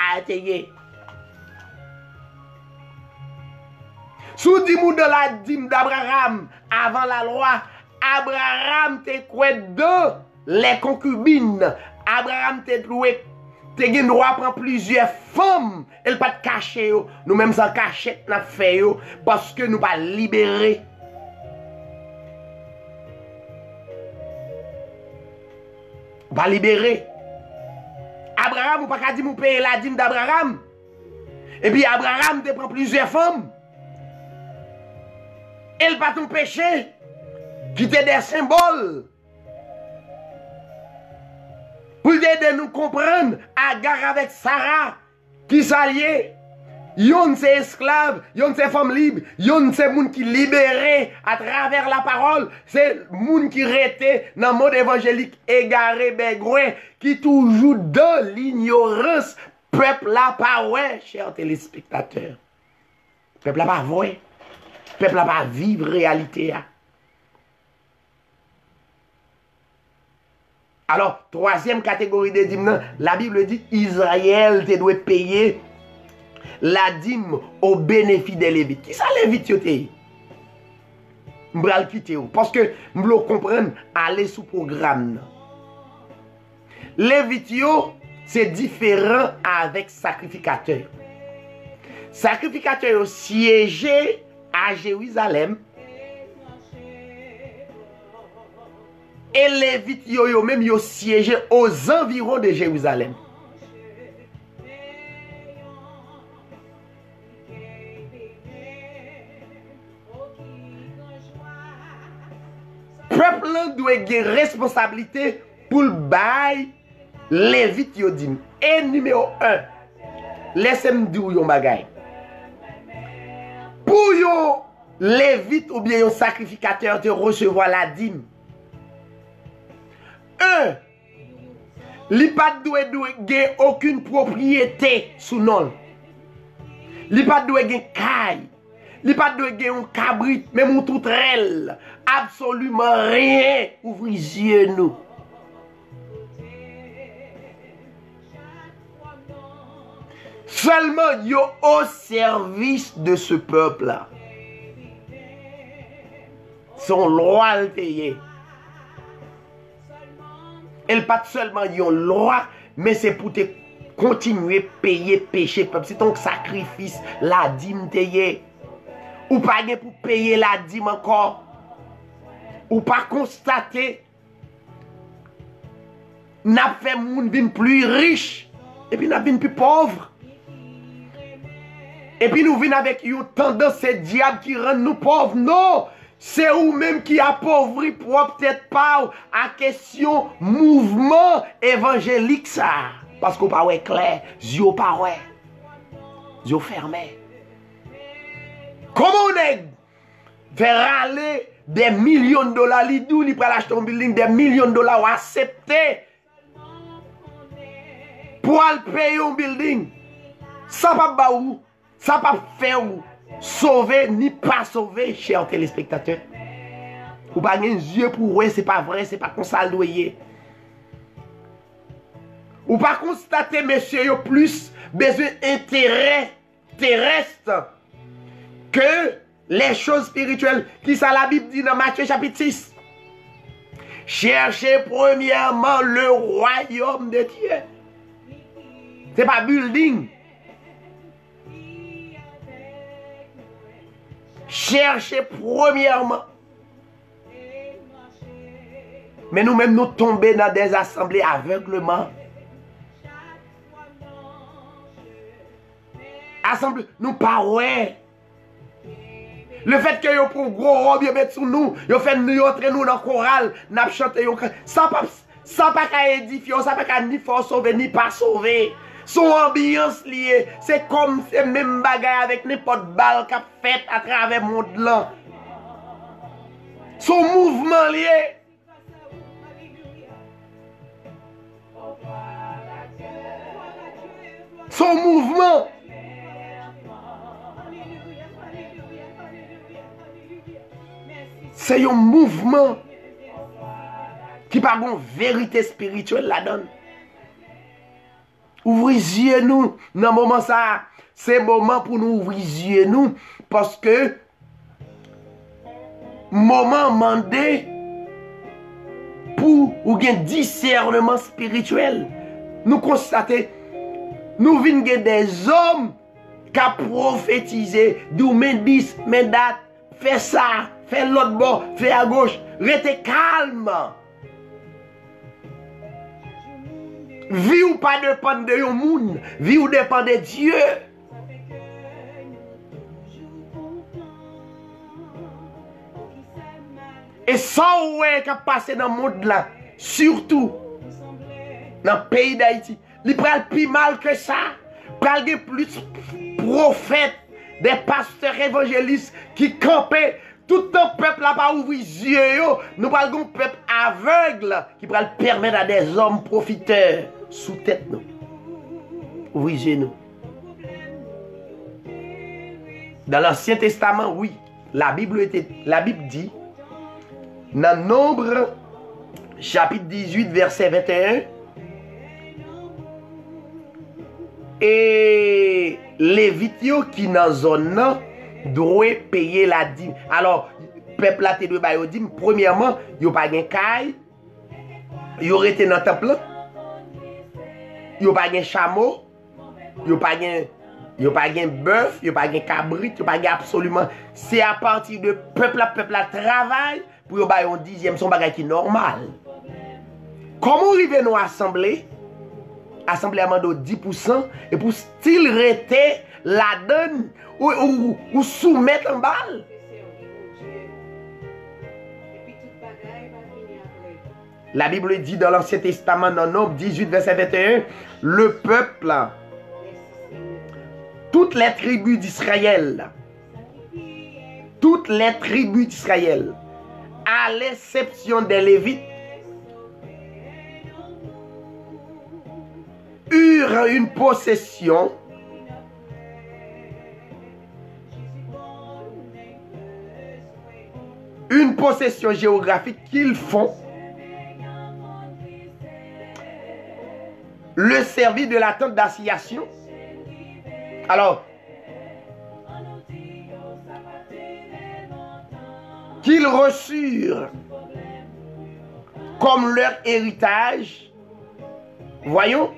Si vous dites dans la dîme d'Abraham, avant la loi, Abraham te quoi de les concubines. Abraham te doit te gen droit prendre plusieurs femmes. Elle pas de cacher. Nous même sans cachette n'a fait parce que nous pas libérer. Pas libérer. Abraham ou pas qu'à dire nous payer la dîme d'Abraham. Et puis Abraham te prend plusieurs femmes. Elle pas ton péché. Qui te des symboles. Pour aider nous comprendre, Agar avec Sarah, qui s'alliait. Yon c'est esclave, yon c'est femme libre, yon c'est moun qui libéré à travers la parole, c'est moun qui rete dans le monde évangélique égaré, bégouin, qui toujours dans l'ignorance, peuple là pas ouais, chers téléspectateurs. Peuple là pas ouais, peuple là pas vivre réalité. Alors, troisième catégorie de dîmes, la Bible dit Israël te doit payer la dîme au bénéfice des Lévites. Qui ça Lévites yote? M'bral quitter parce que m'blo comprendre aller sous programme. Lévites c'est différent avec sacrificateur. Sacrificateur siégé à Jérusalem. Et les Lévites yo même yo siégé aux environs de Jérusalem. Peuple doit avoir responsabilité pour le bail Lévites yo dit. Et numéro 1, laissez-moi dire yon bagay. Pour yo lévite ou bien un sacrificateur te recevoir la dîme. Un, li pas doit gagner aucune propriété sous non. Li pas doit gagner caille. Li pas doit gagner un cabrit, même un toutrelle. Absolument rien. Ouvrez yeux nous. Seulement yo au service de ce peuple-là. Son loyauté. Elle pas seulement une loi, mais c'est pour te continuer à payer péché peuple. C'est ton sacrifice, la dîme te. Ou pas pour payer la dîme encore. Ou pas constater. N'a fait moun vin plus riche. Et puis n'a vin plus pauvre. Et puis nous venons avec une tendance, c'est diable qui rend nous pauvres. Non! C'est vous-même qui appauvrit pour peut-être pas à question mouvement évangélique ça. Parce qu'on pas clair, yeux pas ouais. Yeux fermés. Comment on est faire râler des millions de dollars, l'idou, li pral acheter un building, des millions de dollars ou accepter pour aller payer un building. Ça pas ba ou, ça pas faire ou. Sauver ni pas sauver, chers téléspectateurs. Ou pas un yeux pour ouais, c'est pas vrai, c'est pas comme ça loyer. Ou pas constater, messieurs, yo plus besoin d'intérêt terrestre que les choses spirituelles. Qui ça la Bible dit dans Matthieu chapitre 6? Cherchez premièrement le royaume de Dieu. C'est pas building. Cherchez premièrement. Mais nous-mêmes, nous tombons dans des assemblées aveuglement. Assemblée, nous pas ouais. Le fait que vous prenez gros robe, vous mettez sur nous, vous faites nous entrer nous dans le choral, nous chantons, ça pas qu'à édifier, ça pas qu'à ni faire sauver, ni pas sauver. Son ambiance liée, c'est comme ces mêmes bagailles avec n'importe balle qu'a fait à travers le monde là. Son mouvement lié. Son mouvement. C'est un mouvement qui par une vérité spirituelle la donne. Ouvrez yeux nous dans moment ça, c'est moment pour nous ouvrir yeux nous parce que moment mandé pour ou un discernement spirituel. Nous constatons nous venons des hommes qui ont prophétisé d'où main 10, main date, fais ça, fais l'autre bord, fais à gauche, restez calme. Vie ou pas dépend de yon moun, vie ou dépend de Dieu. Et ça ouais qui a passé dans le monde là, surtout dans le pays d'Haïti, il pral plus mal que ça. Pral gen plus prophètes, des pasteurs évangélistes qui campaient. Tout le peuple n'a pas ouvert les yeux. Nous parlons d'un peuple aveugle qui va permettre à des hommes profiteurs sous tête nous. Ouvrez les yeux nous. Dans l'Ancien Testament, oui, la Bible dit, dans Nombre, chapitre 18, verset 21, et Lévitio qui dans la zone doit payer la dîme. Alors, le peuple a été de la dîme. Premièrement, il n'y a pas de caille. Il aurait été dans le temple. Il n'y a pas de chameau. Il n'y a pas de bœuf. Il n'y a pas de cabrit. Il n'y a pas absolument. C'est à partir de peuple à travail pour y avoir un dixième. Son bagage qui est normal. Comment arriver nous assembler? Assembler à 10% et pour style rester la donne ou soumettre en balle. La Bible dit dans l'Ancien Testament, dans Nombre 18, verset 21, le peuple, toutes les tribus d'Israël, toutes les tribus d'Israël, à l'exception des Lévites, eurent une possession géographique qu'ils font le service de la tente d'assignation. Alors, qu'ils reçurent comme leur héritage, voyons,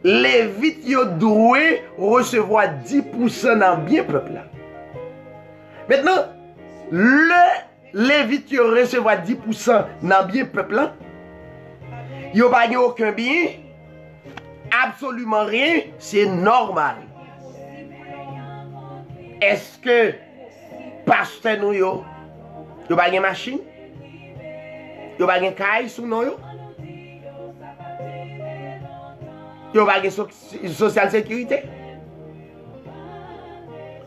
les Lévites doués recevoir 10% dans bien peuple là. Maintenant, le Lévite recevoir 10% dans bien peuple là, il n'y a aucun bien, absolument rien, c'est normal. Est-ce que pasteur nous yo pas de machine, yo pas de caille sous nous yo pas de social sécurité?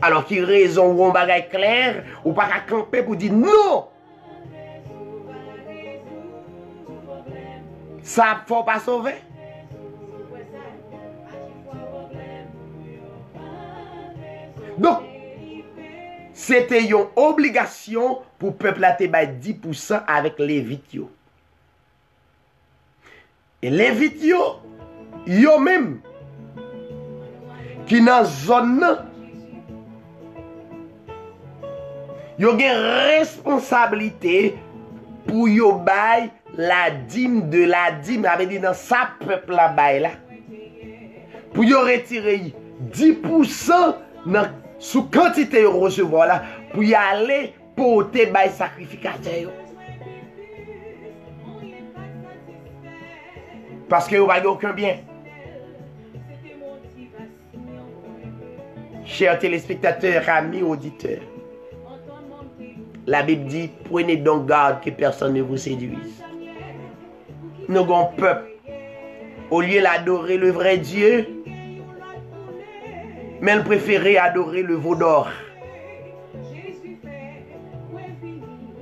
Alors qui raison ou un bagage clair ou pas qu'à camper pour dire non, ça faut pas sauver. Donc c'était une obligation pour le peuple à te bailler 10% avec les Lévites. Et les Lévites yo même qui dans zone yo gen responsabilité pour yo bail la dîme de la dîme, avait dit dans sa peuple la bail là, pour yo retirer 10% dans sous quantité yo recevoir là pour y aller porter bail sacrificateur. Parce que vous n'avez aucun bien. Chers téléspectateurs, amis, auditeurs, la Bible dit, prenez donc garde que personne ne vous séduise. Nous avons peuple, au lieu d'adorer le vrai Dieu, mais elle préférait adorer le veau d'or.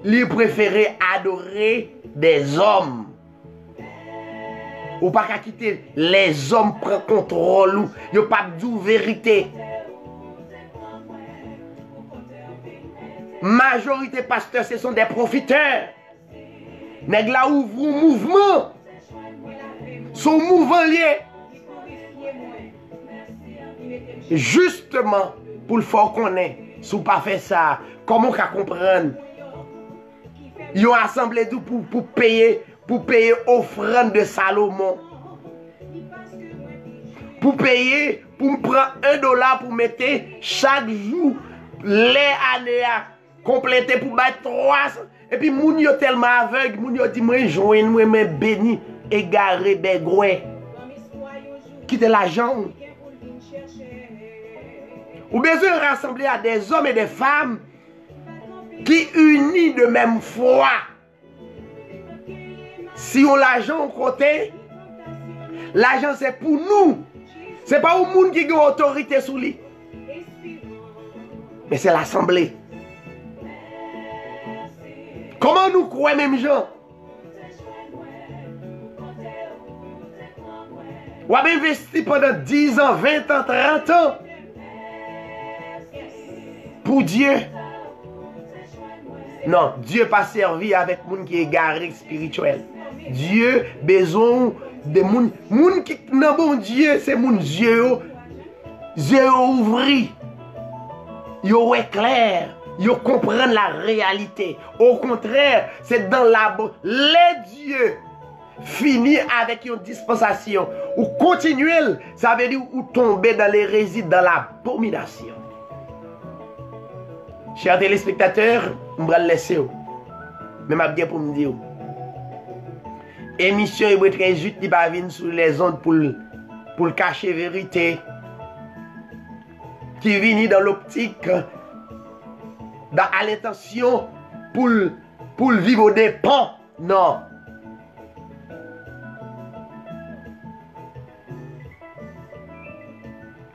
Il préférait adorer des hommes. Ou pas qu'à quitter les hommes prennent contrôle ou yo pas de vérité. Majorité pasteurs ce sont des profiteurs. Nèg la ouvre un mouvement. Son mouvement lié. Justement pour le faire connaître, si vous pas fait ça, comment qu'à comprendre? Ils ont assemblé tout pour payer offrande de Salomon. Pour payer, pour me prendre $1 pour mettre chaque jour les années à compléter pour battre 300. Et puis, moun yo tellement aveugle, moun yo dit, moi, joindre, moi, béni, égaré des gouets. Quittez l'argent. Ou besoin de rassembler à des hommes et des femmes qui unis de même foi. Si on l'argent au côté, l'argent c'est pour nous. C'est pas au monde qui a autorité sur lui. Mais c'est l'assemblée. Comment nous croyons même gens? On a investi pendant 10 ans, 20 ans, 30 ans pour Dieu. Non, Dieu pas servi avec moun qui est égaré spirituel. Dieu besoin de moun qui nan bon Dieu, c'est moun yeux ouvri. Yo est clair, yo comprennent la réalité. Au contraire, c'est dans les dieux fini avec une dispensation ou continuel, ça veut dire ou tomber dans l'hérésie, dans l'abomination. Chers téléspectateurs, je vais le laisser. Mais je vais bien pour me dire. Émission Hébreu 13 qui va venir sur les ondes pour cacher la vérité. Qui vient dans l'optique, à l'intention pour vivre au dépens. Non.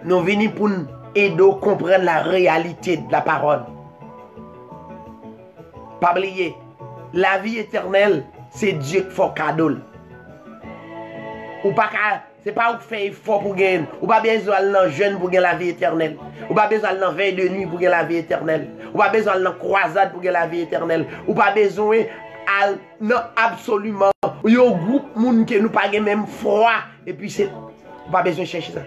Nous venons et de comprendre la réalité de la parole. Pas oublier, la vie éternelle, c'est Dieu qui fait cadeau. Ou pas, c'est pas vous faire effort pour gagner. Ou pas besoin d'aller jeune pour gagner la vie éternelle. Ou pas besoin d'aller veille de nuit pour gagner la vie éternelle. Ou pas besoin d'aller croisade pour gagner la vie éternelle. Ou pas besoin non absolument. Il y a un groupe moun qui nous pas même foi et puis c'est pas besoin de chercher ça.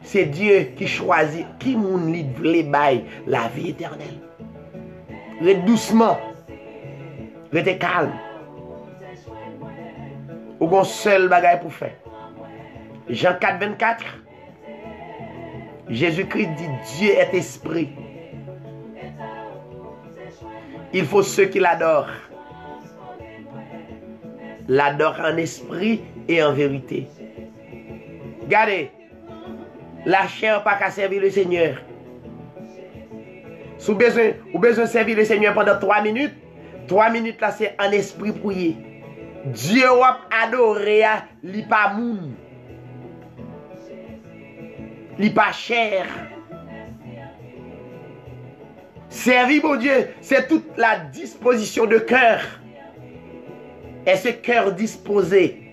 C'est Dieu qui choisit qui moun li vle bay la vie éternelle. Rete doucement. Rete calme. Ou gon seul bagay pour faire. Jean 4, 24. Jésus-Christ dit Dieu est esprit. Il faut ceux qui l'adorent. L'adorent en esprit et en vérité. Regardez. La chair n'a pas qu'à servir le Seigneur. Si vous avez besoin de servir le Seigneur pendant 3 minutes, 3 minutes là c'est en esprit prier. Dieu a adoré, li pas moun. Li pas cher. Servir mon Dieu, c'est toute la disposition de cœur. Et ce cœur disposé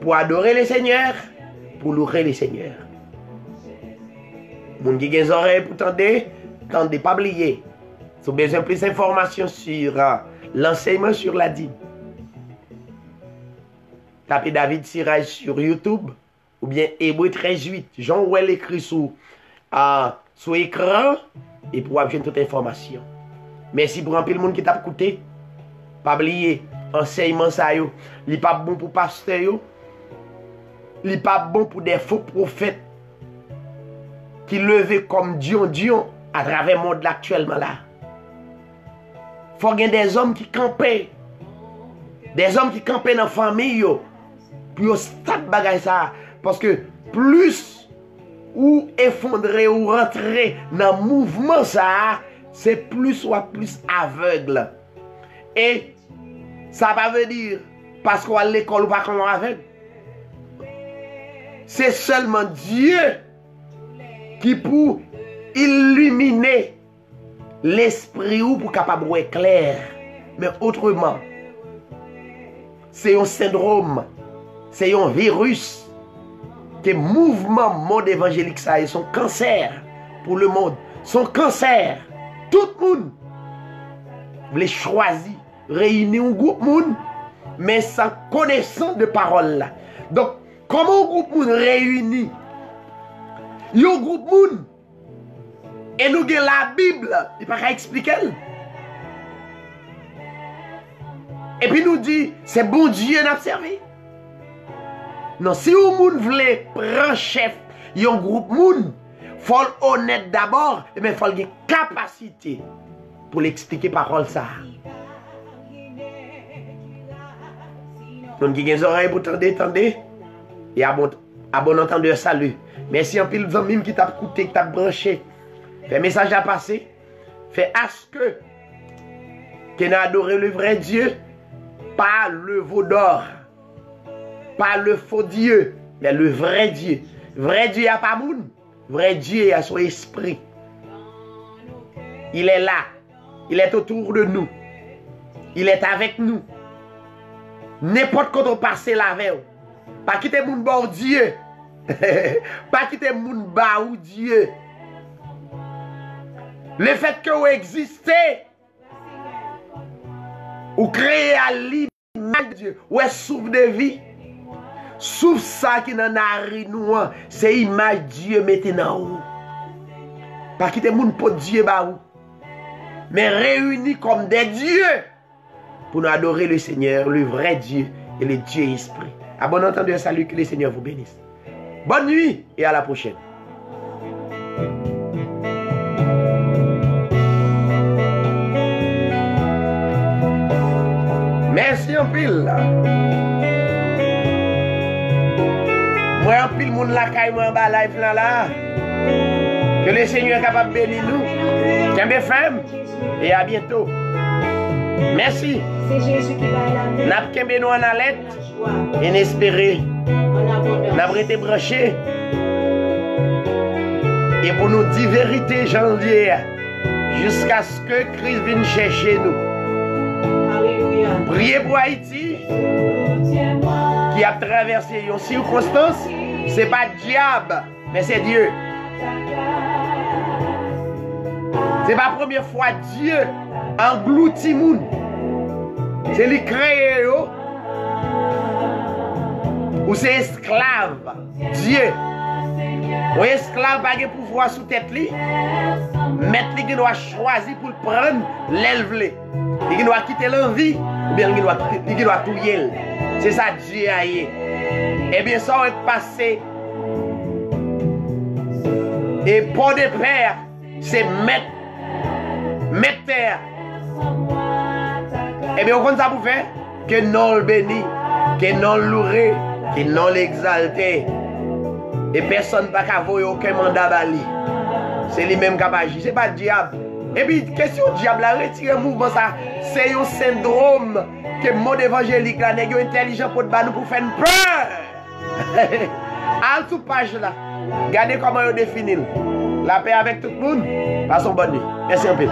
pour adorer le Seigneur, pour louer le Seigneur. Moun qui a des oreilles pour tendez pas oublier. Si vous avez besoin de plus d'informations sur l'enseignement sur la dîme, tapez David Siraj sur YouTube ou bien Hébreu 13:8. Jean Ouel écrit sur écran et pour avoir toute information. Merci pour un peu le monde qui t'a écouté. Pas oublier, enseignement ça yo, il pas bon pour pasteur yo. Il pas bon pour des faux prophètes qui levent comme Dion à travers le monde actuellement là. Faut qu'il y ait des hommes qui campent. Des hommes qui campent dans la famille. Puis au stade bagay ça. Parce que plus ou effondrer ou rentrer dans le mouvement ça, c'est plus ou plus aveugle. Et ça ne veut dire parce qu'on va à l'école ou pas qu'on est aveugle. C'est seulement Dieu qui peut illuminer l'esprit ou pour capable de clair. Mais autrement, c'est un syndrome, c'est un virus que le mouvement monde évangélique ça est son cancer pour le monde, son cancer. Tout le monde voulait choisir, réunir un groupe monde, mais sans connaissance de parole là. Donc, comment un groupe monde réunit un groupe monde et nous avons la Bible, il ne peut pas expliquer. Et puis nous dit, c'est bon Dieu n'a servi. Non, si vous voulez prendre chef, un groupe monde, il faut être honnête d'abord, mais il faut avoir une capacité pour l'expliquer parole ça. Donc, qui a des oreilles pour tendez, et à bon entendeur, salut. Merci en pile de qui t'a écouté, qui t'a branché. Fait message à passer. Fait à ce que qu'on a adoré le vrai Dieu, pas le veau d'or, pas le faux Dieu, mais le vrai Dieu. Vrai Dieu a pas moun. Vrai Dieu a son esprit. Il est là. Il est autour de nous. Il est avec nous. N'importe quand on passe la veille. Pas quitter moun bon Dieu. Pas quitter moun ba ou Dieu. Le fait que vous existez, vous créez à l'image de Dieu, vous êtes souffle de vie. Souffle ça qui n'en a rien, c'est l'image de Dieu maintenant. Pas quitter moun pour Dieu ba ou. Mais réunis comme des dieux pour nous adorer le Seigneur, le vrai Dieu et le Dieu esprit. À bon entendeur, salut, que le Seigneur vous bénisse. Bonne nuit et à la prochaine. Merci en pile. Moi en pile, moun la caille, moi en bas live là. Que le Seigneur est capable de bénir nous. Qu'un femme. Et à bientôt. Merci. C'est Jésus qui va la N'a pas nous en alerte et n'espérer. N'a pas été branché Et pour nous dire vérité, janvier, jusqu'à ce que Christ vienne chercher nous. Alléluia. Priez pour Haïti, qui a traversé une circonstance. C'est pas diable, mais c'est Dieu. C'est pas la première fois Dieu engloutit moun. C'est lui créé yo. Ou c'est esclave. Dieu. Ou esclave pas de pouvoir sous tête li. Mettre li qui doit choisir pour le prendre, l'élève. Il doit quitter l'envie ou bien il doit tout yel. C'est ça Dieu a yé. Eh bien ça va être passé. Et pour des pères, c'est mettre terre. Eh bien, on compte ça pour faire que non le béni, que non le loué, que non l'exalté. Et personne n'a qu'à voir aucun mandat bali. C'est lui-même qui a agi. Ce n'est pas le diable. Et puis, question du diable, a retiré le mouvement, ça, c'est un syndrome que le monde évangélique, là, n'est intelligent pour nous faire une peur. À toute page là, regardez comment il définit. La paix avec tout le monde. Passons bonne nuit. Merci un peu.